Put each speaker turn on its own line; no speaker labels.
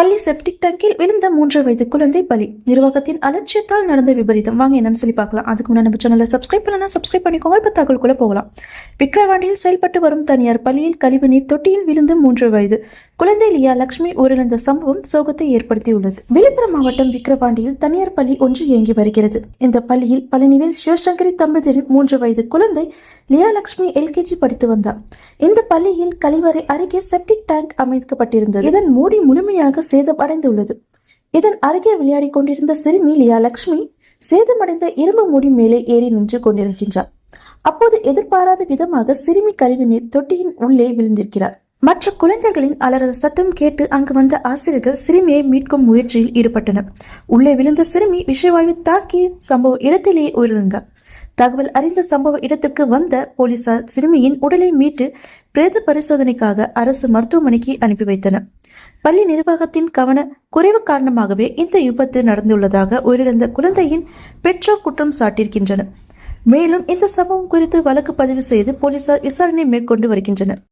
பள்ளி செப்டிக் டேங்கில் விழுந்த 3 வயது குழந்தை பலி. நிர்வாகத்தின் அலட்சியத்தால் நடந்த விபரீதம். வாங்க என்னன்னு சொல்லி பார்க்கலாம். அதுக்கு முன்னாடி நம்ம சேனலை சப்ஸ்கிரைப் பண்ணலாம், சப்ஸ்கிரைப் பண்ணிக்கோங்க. இப்ப தகவலுக்குள்ள போகலாம். விக்கிரவாண்டியில் செயல்பட்டு வரும் தனியார் பள்ளியில் கழிவுநீர் தொட்டியில் விழுந்து 3 வயது குழந்தை லியா லட்சுமி உயிரிழந்த சம்பவம் சோகத்தை ஏற்படுத்தியுள்ளது. விழுப்புரம் மாவட்டம் விக்கிரவாண்டியில் தனியார் பள்ளி ஒன்று இயங்கி வருகிறது. இந்த பள்ளியில் பழனிவேல் சிவசங்கரி தம்பதியரின் 3 வயது குழந்தை லியா லட்சுமி எல்கேஜி படித்து வந்தார். இந்த பள்ளியில் கழிவறை அருகே செப்டிக் டேங்க் அமைக்கப்பட்டிருந்தது. இதன் மூடி முழுமையாக சேதம் அடைந்துள்ளது. இதன் அருகே விளையாடி கொண்டிருந்த சிறுமி லியா லட்சுமி சேதமடைந்த இரும்பு மூடி மேலே ஏறி நின்று கொண்டிருக்கின்றார். அப்போது எதிர்பாராத விதமாக சிறுமி கழிவுநீர் தொட்டியின் உள்ளே விழுந்திருக்கிறார். மற்ற குழந்தைகளின் அலறல் சத்தம் கேட்டு அங்கு வந்த ஆசிரியர்கள் சிறுமியை மீட்கும் முயற்சியில் ஈடுபட்டனர். உள்ளே விழுந்த சிறுமி விஷவாயு தாக்கி சம்பவ இடத்திலேயே உயிரிழந்தார். தகவல் அறிந்த சம்பவ இடத்துக்கு வந்த போலீசார் சிறுமியின் உடலை மீட்டு பிரேத பரிசோதனைக்காக அரசு மருத்துவமனைக்கு அனுப்பி வைத்தனர். பள்ளி நிர்வாகத்தின் கவன குறைவு காரணமாகவே இந்த விபத்து நடந்துள்ளதாக உயிரிழந்த குழந்தையின் பெற்றோர் குற்றம் சாட்டியிருக்கின்றனர். மேலும் இந்த சம்பவம் குறித்து வழக்கு பதிவு செய்து போலீசார் விசாரணை மேற்கொண்டு வருகின்றனர்.